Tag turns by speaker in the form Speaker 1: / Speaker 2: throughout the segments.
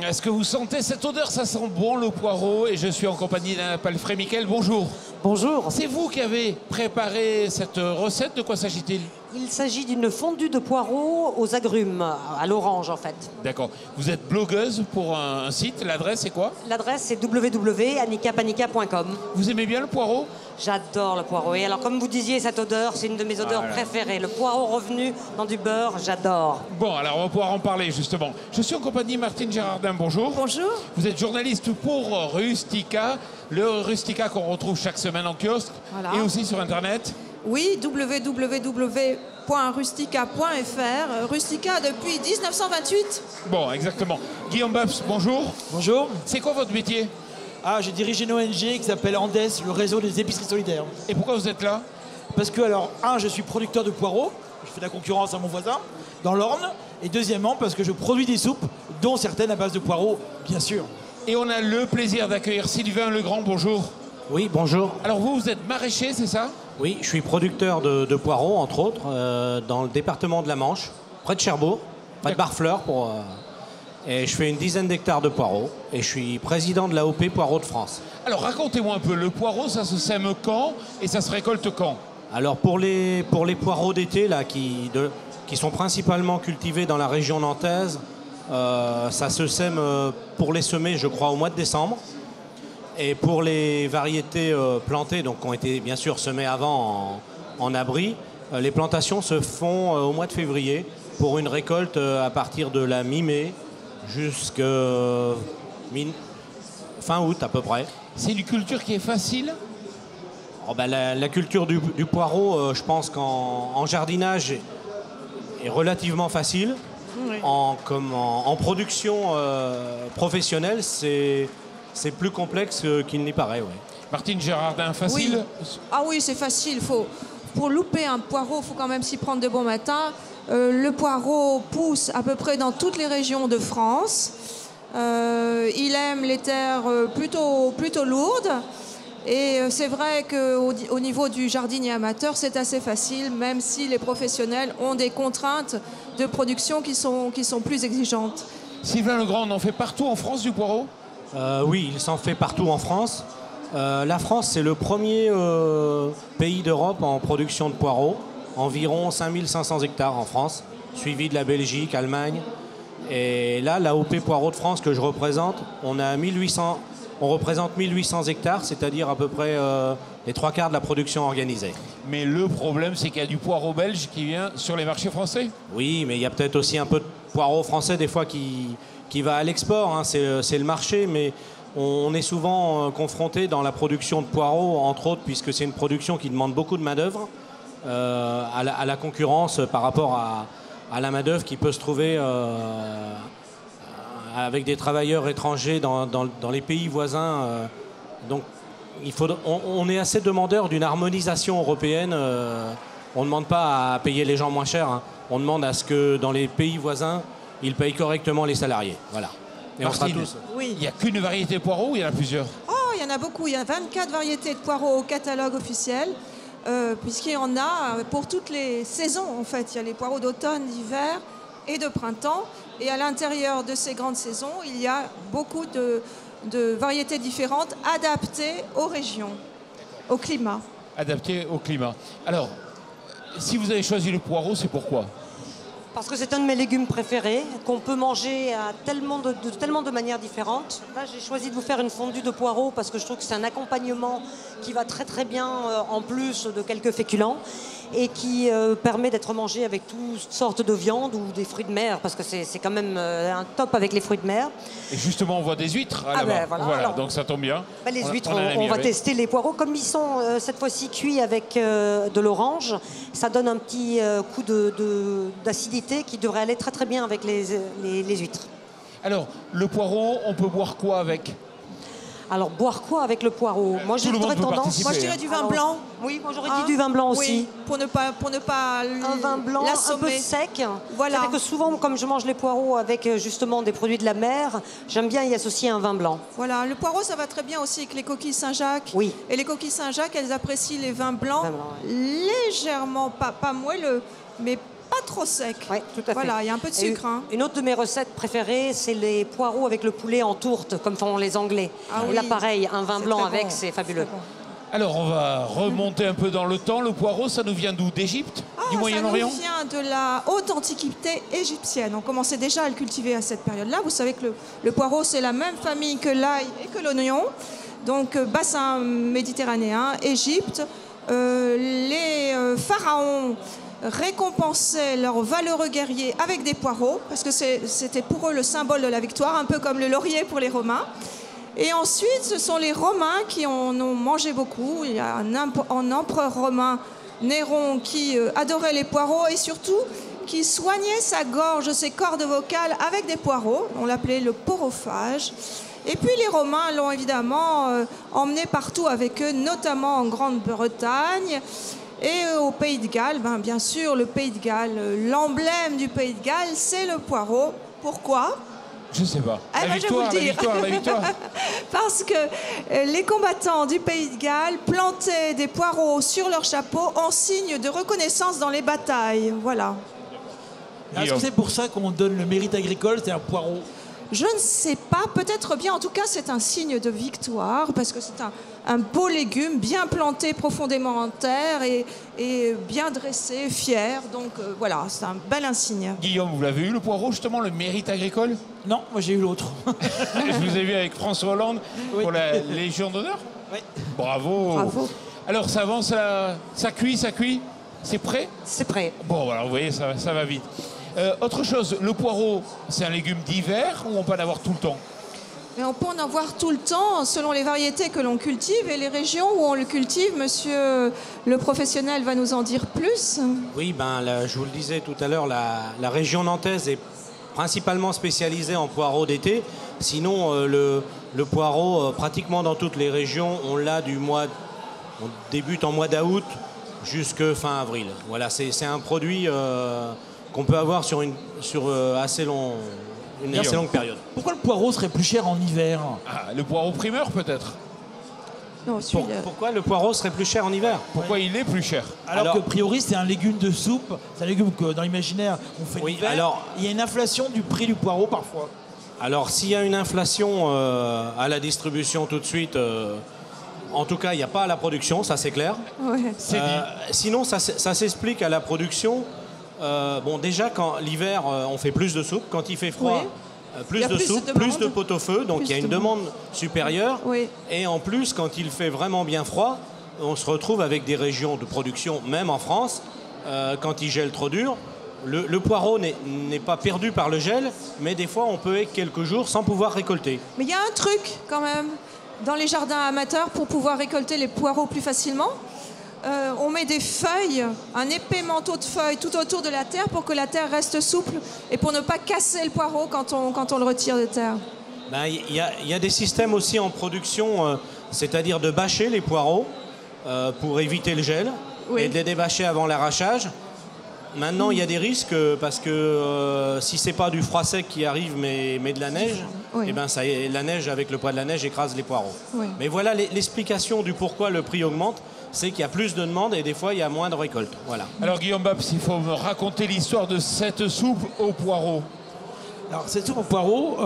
Speaker 1: Est-ce que vous sentez cette odeur? Ça sent bon le poireau et je suis en compagnie d'Anna Palfré. Mickaël, bonjour.
Speaker 2: Bonjour.
Speaker 1: C'est vous qui avez préparé cette recette. De quoi s'agit-il?
Speaker 2: Il s'agit d'une fondue de poireaux aux agrumes, à l'orange en fait.
Speaker 1: D'accord. Vous êtes blogueuse pour un site. L'adresse, c'est quoi?
Speaker 2: L'adresse c'est www.annikapanika.com.
Speaker 1: Vous aimez bien le poireau?
Speaker 2: J'adore le poireau. Et alors comme vous disiez, cette odeur, c'est une de mes odeurs préférées. Le poireau revenu dans du beurre, j'adore.
Speaker 1: Bon, alors on va pouvoir en parler justement. Je suis en compagnie de Martine Gérardin. Bonjour.
Speaker 3: Bonjour.
Speaker 1: Vous êtes journaliste pour Rustica, le Rustica qu'on retrouve chaque semaine en kiosque et aussi sur Internet.
Speaker 3: Oui, www.rustica.fr. Rustica depuis 1928.
Speaker 1: Bon, exactement. Guillaume Babs, bonjour.
Speaker 4: Bonjour.
Speaker 1: C'est quoi votre métier?
Speaker 4: Je dirige une ONG qui s'appelle Andes, le réseau des épiceries solidaires.
Speaker 1: Et pourquoi vous êtes là?
Speaker 4: Parce que, je suis producteur de poireaux, je fais de la concurrence à mon voisin, dans l'Orne. Et deuxièmement, parce que je produis des soupes, dont certaines à base de poireaux, bien sûr.
Speaker 1: Et on a le plaisir d'accueillir Sylvain Legrand, bonjour.
Speaker 5: Oui, bonjour.
Speaker 1: Alors vous êtes maraîcher, c'est ça?
Speaker 5: Oui, je suis producteur de poireaux, entre autres, dans le département de la Manche, près de Cherbourg, près de Barfleur. Et je fais une dizaine d'hectares de poireaux. Et je suis président de l'AOP Poireaux de France.
Speaker 1: Alors racontez-moi un peu, le poireau, ça se sème quand et ça se récolte quand?
Speaker 5: Alors pour les poireaux d'été, là, qui sont principalement cultivés dans la région nantaise, ça se sème pour les semer, je crois, au mois de décembre. Et pour les variétés plantées, donc qui ont été bien sûr semées avant en abri, les plantations se font au mois de février pour une récolte à partir de la mi-mai jusqu'à fin août à peu près.
Speaker 1: C'est une culture qui est facile?
Speaker 5: La culture du poireau, je pense qu'en jardinage est relativement facile.
Speaker 3: Oui.
Speaker 5: En production professionnelle, c'est plus complexe qu'il n'y paraît. Ouais.
Speaker 1: Martine Gérardin, facile?
Speaker 3: Oui. Ah oui, c'est facile. Pour louper un poireau, il faut quand même s'y prendre de bon matin. Le poireau pousse à peu près dans toutes les régions de France. Il aime les terres plutôt lourdes. Et c'est vrai qu'au niveau du jardinier amateur, c'est assez facile, même si les professionnels ont des contraintes de production qui sont plus exigeantes.
Speaker 1: Sylvain Legrand, on en fait partout en France du poireau?
Speaker 5: Oui, il s'en fait partout en France. La France, c'est le premier pays d'Europe en production de poireaux. Environ 5500 hectares en France, suivi de la Belgique, Allemagne. Et là, l'AOP Poireaux de France que je représente, on représente 1800 hectares, c'est-à-dire à peu près les 3/4 de la production organisée.
Speaker 1: Mais le problème, c'est qu'il y a du poireau belge qui vient sur les marchés français?
Speaker 5: Oui, mais il y a peut-être aussi un peu de poireau français des fois qui va à l'export, hein. C'est le marché, mais on est souvent confronté dans la production de poireaux, entre autres, puisque c'est une production qui demande beaucoup de main-d'œuvre, à la concurrence par rapport à la main-d'œuvre qui peut se trouver avec des travailleurs étrangers dans les pays voisins. Donc on est assez demandeur d'une harmonisation européenne. On ne demande pas à payer les gens moins cher, hein. On demande à ce que dans les pays voisins, ils payent correctement les salariés. Voilà. Et
Speaker 1: Martine,
Speaker 5: on sera tous.
Speaker 3: Oui.
Speaker 1: Il n'y a qu'une variété de poireau ou il y en a plusieurs?
Speaker 3: Oh, il y en a beaucoup. Il y a 24 variétés de poireaux au catalogue officiel, puisqu'il y en a pour toutes les saisons, en fait. Il y a les poireaux d'automne, d'hiver et de printemps. Et à l'intérieur de ces grandes saisons, il y a beaucoup de variétés différentes adaptées aux régions, au climat.
Speaker 1: Adaptées au climat. Alors, si vous avez choisi le poireau, c'est pourquoi?
Speaker 2: Parce que c'est un de mes légumes préférés, qu'on peut manger de tellement de manières différentes. Là, j'ai choisi de vous faire une fondue de poireaux parce que je trouve que c'est un accompagnement qui va très très bien en plus de quelques féculents et qui permet d'être mangé avec toutes sortes de viandes ou des fruits de mer, parce que c'est quand même un top avec les fruits de mer.
Speaker 1: Et justement, on voit des huîtres là-bas.
Speaker 2: Ben voilà. Alors,
Speaker 1: donc ça tombe bien.
Speaker 2: Les huîtres,
Speaker 1: a un ami
Speaker 2: on va
Speaker 1: avec.
Speaker 2: tester les poireaux. Comme ils sont cette fois-ci cuits avec de l'orange, ça donne un petit coup d'acidité qui devrait aller très très bien avec les huîtres.
Speaker 1: Alors, le poireau, on peut boire quoi avec?
Speaker 2: Alors, boire quoi avec le poireau? Moi, j'ai
Speaker 1: Tout le monde
Speaker 2: très
Speaker 1: peut
Speaker 2: tendance.
Speaker 1: participer.
Speaker 3: Moi, je dirais du vin blanc.
Speaker 2: Oui, moi, j'aurais dit du vin blanc aussi.
Speaker 3: Oui, pour ne pas
Speaker 2: Un vin blanc un peu
Speaker 3: l'assommer.
Speaker 2: sec.
Speaker 3: Voilà.
Speaker 2: C'est-à-dire que souvent, comme je mange les poireaux avec justement des produits de la mer, j'aime bien y associer un vin blanc.
Speaker 3: Voilà, le poireau, ça va très bien aussi avec les coquilles Saint-Jacques.
Speaker 2: Oui.
Speaker 3: Et les coquilles Saint-Jacques, elles apprécient les vins blancs, légèrement, pas moelleux, mais pas trop secs.
Speaker 2: Oui, tout à fait.
Speaker 3: Voilà, il y a un peu de sucre. Hein.
Speaker 2: Une autre de mes recettes préférées, c'est les poireaux avec le poulet en tourte, comme font les Anglais.
Speaker 3: Ah
Speaker 2: Et
Speaker 3: oui.
Speaker 2: là, pareil, un vin
Speaker 3: C'est
Speaker 2: blanc
Speaker 3: très
Speaker 2: avec,
Speaker 3: bon.
Speaker 2: c'est fabuleux.
Speaker 3: Très bon.
Speaker 1: Alors, on va remonter un peu dans le temps. Le poireau, ça nous vient d'où? D'Égypte? Du
Speaker 3: Ça
Speaker 1: Moyen-Orient?
Speaker 3: nous vient de la haute antiquité égyptienne. On commençait déjà à le cultiver à cette période-là. Vous savez que le poireau, c'est la même famille que l'ail et que l'oignon. Donc, bassin méditerranéen, Égypte. Les pharaons récompensaient leurs valeureux guerriers avec des poireaux, parce que c'était pour eux le symbole de la victoire, un peu comme le laurier pour les Romains. Et ensuite, ce sont les Romains qui en ont mangé beaucoup. Il y a un empereur romain, Néron, qui adorait les poireaux et surtout qui soignait sa gorge, ses cordes vocales avec des poireaux. On l'appelait le porophage. Et puis les Romains l'ont évidemment emmené partout avec eux, notamment en Grande-Bretagne et au Pays de Galles. Ben, bien sûr, le Pays de Galles, l'emblème du Pays de Galles, c'est le poireau. Pourquoi ?
Speaker 1: Je sais pas.
Speaker 3: Ah,
Speaker 1: La
Speaker 3: ben, je vais vous
Speaker 1: victoire,
Speaker 3: le
Speaker 1: la
Speaker 3: dire.
Speaker 1: victoire.
Speaker 3: Parce que les combattants du Pays de Galles plantaient des poireaux sur leur chapeau en signe de reconnaissance dans les batailles. Voilà.
Speaker 4: Est-ce que c'est pour ça qu'on donne le mérite agricole, c'est un poireau?
Speaker 3: Je ne sais pas, peut-être bien. En tout cas, c'est un signe de victoire parce que c'est un beau légume bien planté profondément en terre et bien dressé, fier. Donc voilà, c'est un bel insigne.
Speaker 1: Guillaume, vous l'avez eu, le poireau, justement, le mérite agricole?
Speaker 4: Non, moi j'ai eu l'autre.
Speaker 1: Je vous ai vu avec François Hollande pour la Légion d'honneur?
Speaker 4: Oui.
Speaker 1: Bravo.
Speaker 3: Bravo.
Speaker 1: Alors, ça avance, ça cuit? C'est prêt?
Speaker 2: C'est prêt.
Speaker 1: Bon, voilà, vous voyez, ça va vite. Autre chose, le poireau, c'est un légume d'hiver ou on peut en avoir tout le temps?
Speaker 3: Mais on peut en avoir tout le temps selon les variétés que l'on cultive et les régions où on le cultive. Monsieur le professionnel va nous en dire plus.
Speaker 5: Oui, je vous le disais tout à l'heure, la région nantaise est principalement spécialisée en poireaux d'été. Sinon, le poireau, pratiquement dans toutes les régions, on débute en mois d'août jusqu'à fin avril. Voilà, c'est un produit qu'on peut avoir sur une assez longue période.
Speaker 4: Pourquoi le poireau serait plus cher en hiver?
Speaker 1: Ah, le poireau primeur, peut-être?
Speaker 3: Non, celui-là.
Speaker 5: Pourquoi le poireau serait plus cher en hiver?
Speaker 1: Pourquoi il est plus cher?
Speaker 4: Alors que, a priori, c'est un légume de soupe. C'est un légume que, dans l'imaginaire, on fait
Speaker 5: Oui,
Speaker 4: l'hiver.
Speaker 5: alors-
Speaker 4: Il y a une inflation du prix du poireau, parfois.
Speaker 5: Alors, s'il y a une inflation à la distribution tout de suite, en tout cas, il n'y a pas à la production, ça c'est clair.
Speaker 3: Ouais.
Speaker 1: C'est dit.
Speaker 5: Sinon, ça s'explique à la production. Déjà, quand l'hiver, on fait plus de soupe. Quand il fait froid,
Speaker 3: Oui.
Speaker 5: plus
Speaker 3: Il y a
Speaker 5: de
Speaker 3: plus de
Speaker 5: soupe,
Speaker 3: demande.
Speaker 5: plus de pot-au-feu. Donc,
Speaker 3: Plus
Speaker 5: il y a
Speaker 3: de
Speaker 5: une demande supérieure.
Speaker 3: Oui.
Speaker 5: Et en plus, quand il fait vraiment bien froid, on se retrouve avec des régions de production, même en France, quand il gèle trop dur. Le poireau n'est pas perdu par le gel, mais des fois, on peut être quelques jours sans pouvoir récolter.
Speaker 3: Mais il y a un truc quand même dans les jardins amateurs pour pouvoir récolter les poireaux plus facilement. On met des feuilles, un épais manteau de feuilles tout autour de la terre pour que la terre reste souple et pour ne pas casser le poireau quand on le retire de terre.
Speaker 5: Il y a des systèmes aussi en production, c'est-à-dire de bâcher les poireaux pour éviter le gel
Speaker 3: Oui.
Speaker 5: et de les débâcher avant l'arrachage. Maintenant, il y a des risques parce que si c'est pas du froid sec qui arrive, mais de la neige,
Speaker 3: Oui.
Speaker 5: la neige, avec le poids de la neige, écrase les poireaux.
Speaker 3: Oui.
Speaker 5: Mais voilà l'explication du pourquoi le prix augmente, c'est qu'il y a plus de demandes et des fois, il y a moins de récoltes. Voilà.
Speaker 1: Alors, Guillaume Babs, il faut me raconter l'histoire de cette soupe au poireau.
Speaker 4: Alors, cette soupe au poireau,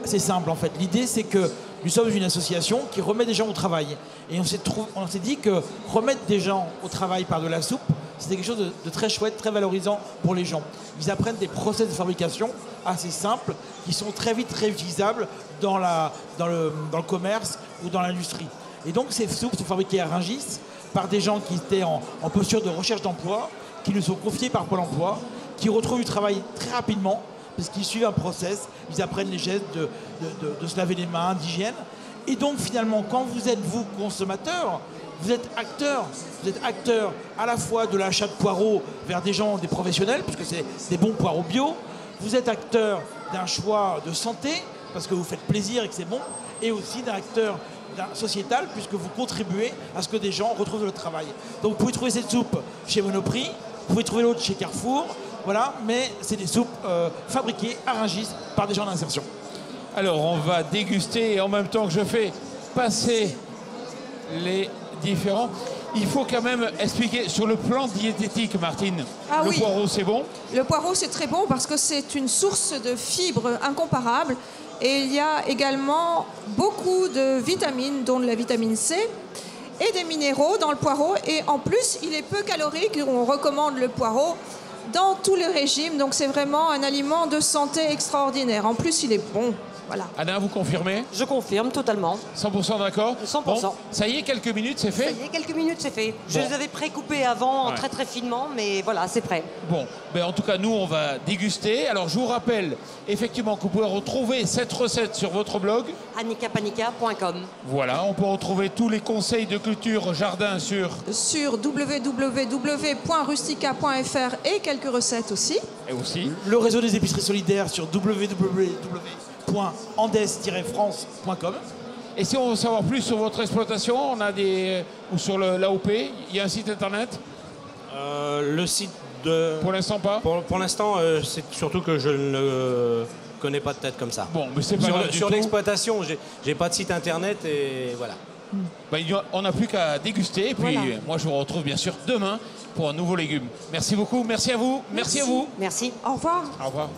Speaker 4: c'est simple en fait. L'idée, c'est que nous sommes une association qui remet des gens au travail. Et on s'est dit que remettre des gens au travail par de la soupe, c'était quelque chose de très chouette, très valorisant pour les gens. Ils apprennent des process de fabrication assez simples qui sont très vite réutilisables dans le commerce ou dans l'industrie. Et donc ces soupes sont fabriquées à Rungis par des gens qui étaient en posture de recherche d'emploi, qui nous sont confiés par Pôle emploi, qui retrouvent du travail très rapidement parce qu'ils suivent un process, ils apprennent les gestes de se laver les mains, d'hygiène. Et donc finalement, quand vous êtes, vous, consommateur, vous êtes acteur à la fois de l'achat de poireaux vers des gens, des professionnels, puisque c'est des bons poireaux bio, vous êtes acteur d'un choix de santé, parce que vous faites plaisir et que c'est bon, et aussi d'un acteur sociétal, puisque vous contribuez à ce que des gens retrouvent le travail. Donc vous pouvez trouver cette soupe chez Monoprix, vous pouvez trouver l'autre chez Carrefour, voilà, mais c'est des soupes fabriquées à Rungis par des gens d'insertion.
Speaker 1: Alors on va déguster et en même temps que je fais passer les différents, il faut quand même expliquer sur le plan diététique, Martine.
Speaker 3: Ah
Speaker 1: le
Speaker 3: oui.
Speaker 1: poireau, c'est bon?
Speaker 3: Le poireau, c'est très bon parce que c'est une source de fibres incomparable. Et il y a également beaucoup de vitamines, dont de la vitamine C, et des minéraux dans le poireau. Et en plus, il est peu calorique. On recommande le poireau dans tous les régimes. Donc c'est vraiment un aliment de santé extraordinaire. En plus, il est bon. Voilà.
Speaker 1: Anna, vous confirmez?
Speaker 2: Je confirme totalement.
Speaker 1: 100% d'accord?
Speaker 2: 100%.
Speaker 1: Bon, ça y est, quelques minutes, c'est fait?
Speaker 2: Ça y est, quelques minutes, c'est fait. Je les avais pré-coupés avant, très très finement, mais voilà, c'est prêt.
Speaker 1: Bon, ben en tout cas, nous, on va déguster. Alors, je vous rappelle, effectivement, que vous pouvez retrouver cette recette sur votre blog.
Speaker 2: annikapanika.com.
Speaker 1: Voilà, on peut retrouver tous les conseils de culture jardin sur
Speaker 3: www.rustica.fr et quelques recettes aussi.
Speaker 1: Et aussi.
Speaker 4: Le réseau des épiceries solidaires sur www.andes-france.com.
Speaker 1: Et si on veut savoir plus sur votre exploitation, on a des... ou sur l'AOP, il y a un site internet?
Speaker 5: Le site de...
Speaker 1: Pour l'instant, pas?
Speaker 5: Pour l'instant, c'est surtout que je ne le connais pas de tête comme ça.
Speaker 1: Bon, mais c'est pas grave du
Speaker 5: Sur
Speaker 1: tout.
Speaker 5: l'exploitation, j'ai pas de site internet et voilà.
Speaker 1: Ben, on n'a plus qu'à déguster. Et puis,
Speaker 3: Voilà.
Speaker 1: moi, je vous retrouve bien sûr demain pour un nouveau légume. Merci beaucoup. Merci à vous. Merci à vous.
Speaker 2: Merci.
Speaker 3: Au revoir.
Speaker 1: Au revoir.